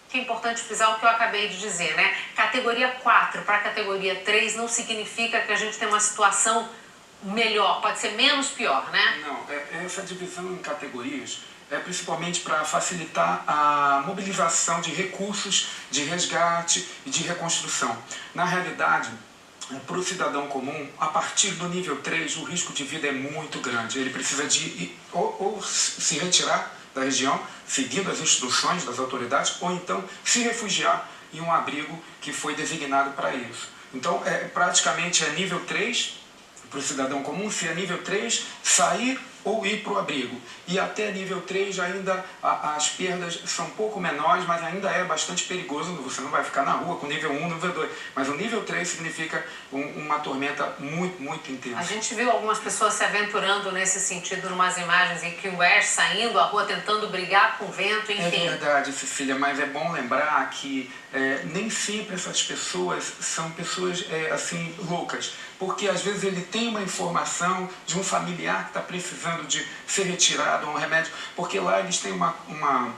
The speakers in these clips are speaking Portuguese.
que é importante frisar o que eu acabei de dizer, né? Categoria 4 para categoria 3 não significa que a gente tem uma situação melhor, pode ser menos pior, né? Não, essa divisão em categorias é principalmente para facilitar a mobilização de recursos de resgate e de reconstrução. Na realidade, para o cidadão comum, a partir do nível 3, o risco de vida é muito grande. Ele precisa de ou se retirar da região, seguindo as instruções das autoridades, ou então se refugiar em um abrigo que foi designado para isso. Então, praticamente é nível 3 para o cidadão comum, se é nível 3, sair ou ir para o abrigo. E até nível 3 ainda as perdas são um pouco menores, mas ainda é bastante perigoso, você não vai ficar na rua com nível 1, nível 2. Mas o nível 3 significa uma tormenta muito, muito intensa. A gente viu algumas pessoas se aventurando nesse sentido, numas imagens em que o Ash saindo à rua, tentando brigar com o vento, enfim. É verdade, Cecília, mas é bom lembrar que nem sempre essas pessoas são pessoas assim, loucas. Porque às vezes ele tem uma informação de um familiar que está precisando de ser retirado, um remédio, porque lá eles têm uma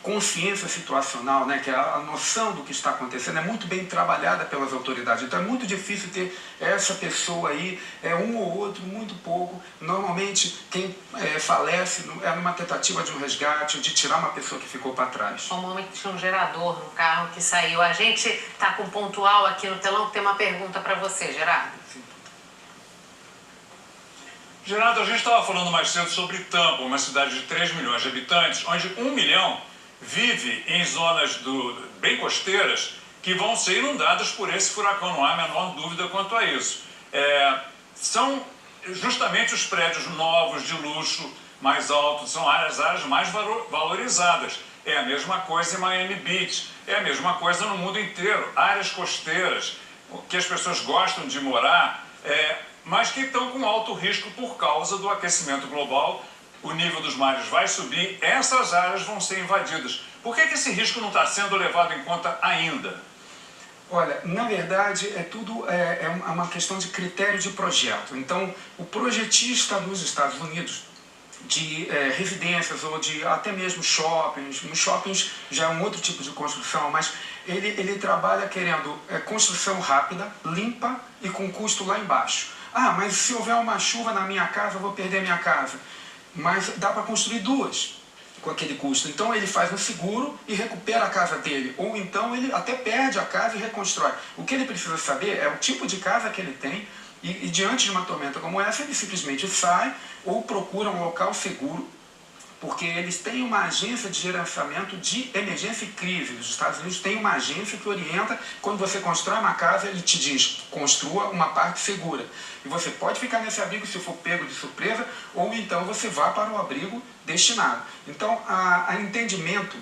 consciência situacional, né, que é a noção do que está acontecendo, é muito bem trabalhada pelas autoridades. Então é muito difícil ter essa pessoa aí, um ou outro, muito pouco. Normalmente quem falece é numa tentativa de um resgate, de tirar uma pessoa que ficou para trás. Um homem que tinha um gerador no carro que saiu. A gente está com pontual aqui no telão que tem uma pergunta para você, Gerardo. Gerardo, a gente estava falando mais cedo sobre Tampa, uma cidade de 3 milhões de habitantes, onde 1 milhão vive em zonas bem costeiras que vão ser inundadas por esse furacão, não há a menor dúvida quanto a isso. São justamente os prédios novos, de luxo, mais altos, são as áreas mais valorizadas. É a mesma coisa em Miami Beach, é a mesma coisa no mundo inteiro. Áreas costeiras, que as pessoas gostam de morar, mas que estão com alto risco por causa do aquecimento global. O nível dos mares vai subir, essas áreas vão ser invadidas. Por que esse risco não está sendo levado em conta ainda? Olha, na verdade, tudo é uma questão de critério de projeto. Então, o projetista nos Estados Unidos, de residências ou de até mesmo shoppings, nos shoppings já é um outro tipo de construção, mas ele trabalha querendo construção rápida, limpa e com custo lá embaixo. Ah, mas se houver uma chuva na minha casa, eu vou perder minha casa. Mas dá para construir duas com aquele custo. Então ele faz um seguro e recupera a casa dele. Ou então ele até perde a casa e reconstrói. O que ele precisa saber é o tipo de casa que ele tem e diante de uma tormenta como essa, ele simplesmente sai ou procura um local seguro, porque eles têm uma agência de gerenciamento de emergência e crise. Os Estados Unidos têm uma agência que orienta, quando você constrói uma casa, ele te diz, construa uma parte segura. E você pode ficar nesse abrigo se for pego de surpresa, ou então você vá para o abrigo destinado. Então, há entendimento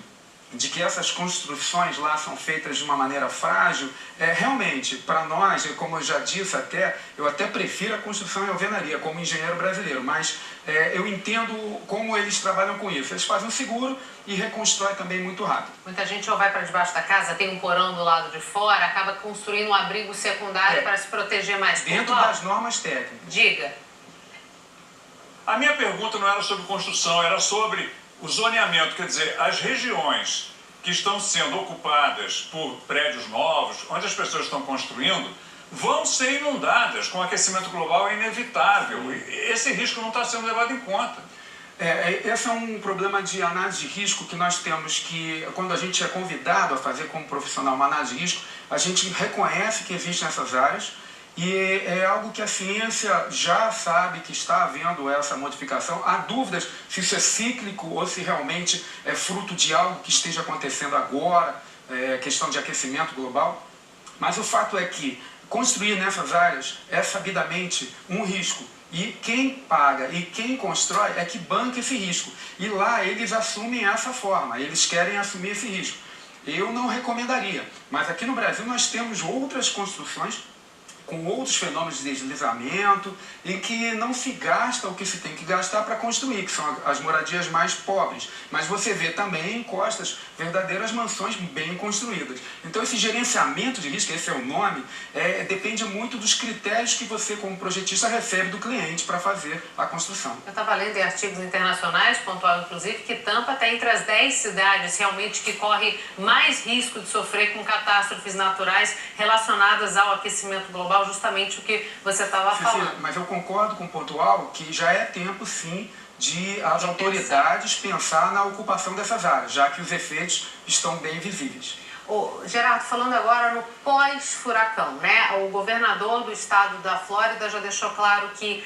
de que essas construções lá são feitas de uma maneira frágil, realmente, para nós, como eu já disse eu até prefiro a construção em alvenaria, como engenheiro brasileiro, mas eu entendo como eles trabalham com isso. Eles fazem um seguro e reconstroem também muito rápido. Muita gente ou vai para debaixo da casa, tem um porão do lado de fora, acaba construindo um abrigo secundário para se proteger mais. Dentro das normas técnicas. Diga. A minha pergunta não era sobre construção, era sobre o zoneamento, quer dizer, as regiões que estão sendo ocupadas por prédios novos, onde as pessoas estão construindo, vão ser inundadas com o aquecimento global, é inevitável. Esse risco não está sendo levado em conta. Esse é um problema de análise de risco que nós temos que, quando a gente é convidado a fazer como profissional uma análise de risco, a gente reconhece que existem essas áreas e é algo que a ciência já sabe que está havendo essa modificação. Há dúvidas se isso é cíclico ou se realmente é fruto de algo que esteja acontecendo agora, questão de aquecimento global. Mas o fato é que construir nessas áreas é sabidamente um risco. E quem paga e quem constrói é que banca esse risco. E lá eles assumem essa forma, eles querem assumir esse risco. Eu não recomendaria, mas aqui no Brasil nós temos outras construções com outros fenômenos de deslizamento, e que não se gasta o que se tem que gastar para construir, que são as moradias mais pobres. Mas você vê também em costas verdadeiras mansões bem construídas. Então esse gerenciamento de risco, esse é o nome, depende muito dos critérios que você, como projetista, recebe do cliente para fazer a construção. Eu estava lendo em artigos internacionais, pontual inclusive, que Tampa está entre as 10 cidades realmente que corre mais risco de sofrer com catástrofes naturais relacionadas ao aquecimento global, justamente o que você estava falando. Mas eu concordo com o pontual que já é tempo, sim, de as autoridades pensar na ocupação dessas áreas, já que os efeitos estão bem visíveis. Gerardo, falando agora no pós-furacão, né? O governador do estado da Flórida já deixou claro que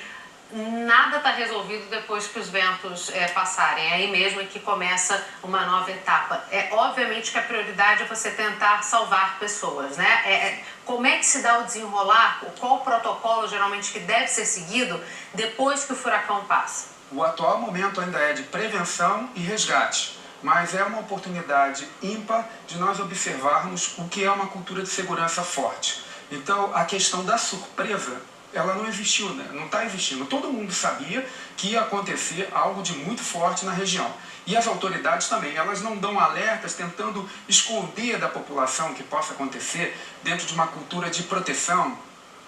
nada está resolvido depois que os ventos passarem. É aí mesmo que começa uma nova etapa. Obviamente que a prioridade é você tentar salvar pessoas, né? Como é que se dá o desenrolar? Qual o protocolo geralmente que deve ser seguido depois que o furacão passa? O atual momento ainda é de prevenção e resgate, mas é uma oportunidade ímpar de nós observarmos o que é uma cultura de segurança forte. Então, a questão da surpresa, ela não existiu, né? Não está existindo. Todo mundo sabia que ia acontecer algo de muito forte na região. E as autoridades também, elas não dão alertas tentando esconder da população o que possa acontecer dentro de uma cultura de proteção,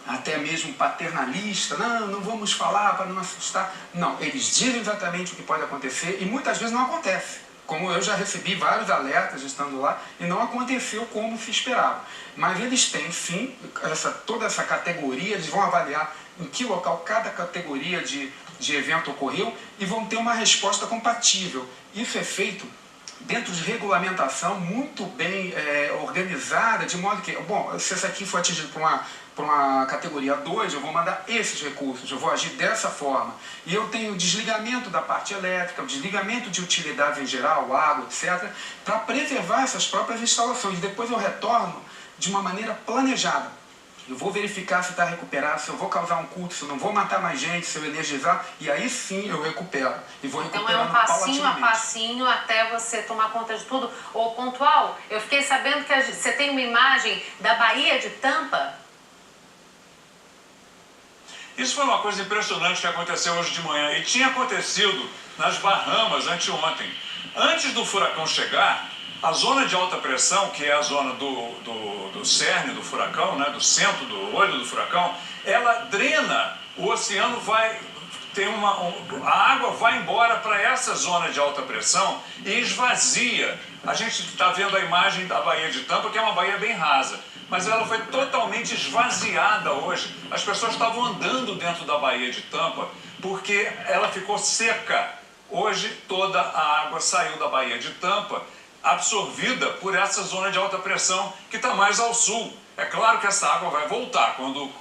até mesmo paternalista. Não vamos falar para não assustar. Não, eles dizem exatamente o que pode acontecer e muitas vezes não acontece. Como eu já recebi vários alertas estando lá e não aconteceu como se esperava. Mas eles têm, sim, toda essa categoria, eles vão avaliar em que local cada categoria de evento ocorreu e vão ter uma resposta compatível. Isso é feito dentro de regulamentação muito bem organizada, de modo que, bom, se esse aqui for atingido por uma categoria 2, eu vou mandar esses recursos, eu vou agir dessa forma. E eu tenho o desligamento da parte elétrica, o desligamento de utilidades em geral, água, etc., para preservar essas próprias instalações. Depois eu retorno de uma maneira planejada. Eu vou verificar se está recuperado, se eu vou causar um curto, se eu não vou matar mais gente, se eu energizar, e aí sim eu recupero. E vou então recuperando é um passinho a passinho até você tomar conta de tudo. Pontual, eu fiquei sabendo que você tem uma imagem da Baía de Tampa. Isso foi uma coisa impressionante que aconteceu hoje de manhã e tinha acontecido nas Bahamas anteontem. Antes do furacão chegar, a zona de alta pressão, que é a zona do cerne do furacão, né, do centro do olho do furacão, ela drena, o oceano vai ter a água vai embora para essa zona de alta pressão e esvazia. A gente está vendo a imagem da Baía de Tampa, que é uma baía bem rasa, mas ela foi totalmente esvaziada hoje. As pessoas estavam andando dentro da Baía de Tampa porque ela ficou seca. Hoje toda a água saiu da Baía de Tampa, absorvida por essa zona de alta pressão que está mais ao sul. É claro que essa água vai voltar quando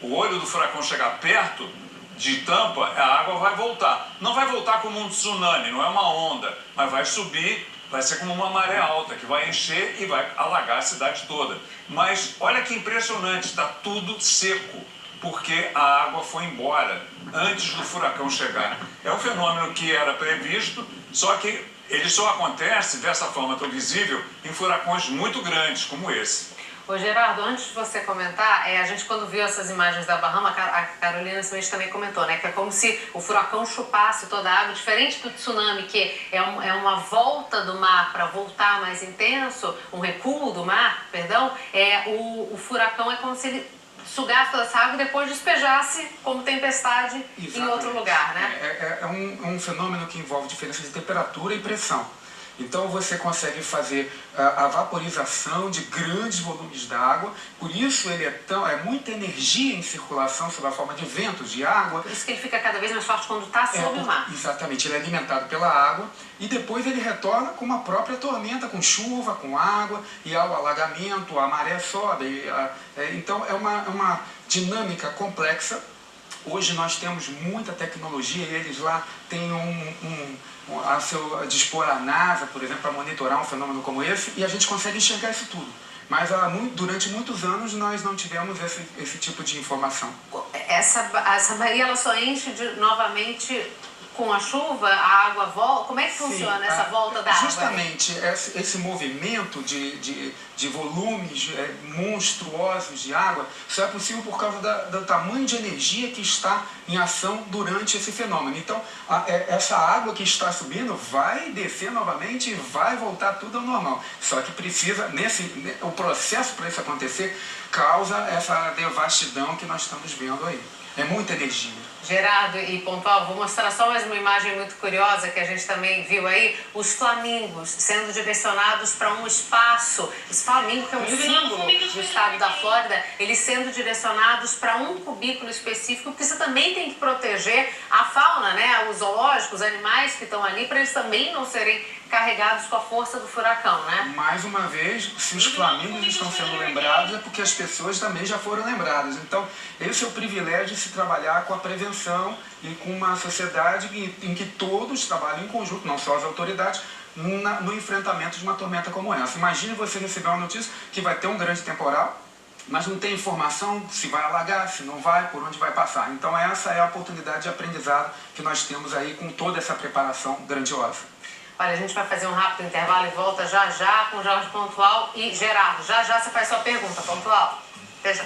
o olho do furacão chegar perto de Tampa, a água vai voltar. Não vai voltar como um tsunami, não é uma onda, mas vai subir, vai ser como uma maré alta que vai encher e vai alagar a cidade toda. Mas olha que impressionante, está tudo seco, porque a água foi embora antes do furacão chegar. É um fenômeno que era previsto, só que ele só acontece dessa forma tão visível em furacões muito grandes como esse. Gerardo, antes de você comentar, a gente quando viu essas imagens da Bahama, a Carolina Smith também comentou, né, que é como se o furacão chupasse toda a água, diferente do tsunami, que é uma volta do mar para voltar mais intenso, um recuo do mar, perdão, o furacão é como se ele sugasse toda essa água e depois despejasse como tempestade em outro lugar, né? É um fenômeno que envolve diferença de temperatura e pressão. Então você consegue fazer a vaporização de grandes volumes d'água, por isso ele é muita energia em circulação sob a forma de ventos, de água. Por isso que ele fica cada vez mais forte quando está sob o mar. Exatamente, ele é alimentado pela água e depois ele retorna com uma própria tormenta, com chuva, com água, e ao alagamento, a maré sobe. Então é uma dinâmica complexa. Hoje nós temos muita tecnologia e eles lá têm a seu dispor a NASA, por exemplo, para monitorar um fenômeno como esse, e a gente consegue enxergar isso tudo. Mas durante muitos anos nós não tivemos esse tipo de informação. Essa baía ela só enche novamente com a chuva, a água volta? Como é que funciona essa volta da água? Justamente esse movimento de volumes monstruosos de água só é possível por causa do tamanho de energia que está em ação durante esse fenômeno. Então, essa água que está subindo vai descer novamente e vai voltar tudo ao normal. Só que precisa, o processo para isso acontecer causa essa devastidão que nós estamos vendo aí. É muita energia. Gerardo e Pontual, vou mostrar só mais uma imagem muito curiosa que a gente também viu aí, os flamingos sendo direcionados para um espaço, esse flamingo que é um símbolo do estado da Flórida, eles sendo direcionados para um cubículo específico, porque você também tem que proteger a fauna, né, os zoológicos, os animais que estão ali, para eles também não serem carregados com a força do furacão, né? Mais uma vez, se os flamingos estão sendo lembrados, é porque as pessoas também já foram lembradas. Então, esse é o privilégio de se trabalhar com a prevenção e com uma sociedade em que todos trabalham em conjunto, não só as autoridades, no enfrentamento de uma tormenta como essa. Imagine você receber uma notícia que vai ter um grande temporal, mas não tem informação se vai alagar, se não vai, por onde vai passar. Então essa é a oportunidade de aprendizado que nós temos aí com toda essa preparação grandiosa. Olha, a gente vai fazer um rápido intervalo e volta já já com Jorge Pontual e Gerardo. Já já você faz sua pergunta, Pontual. Até já.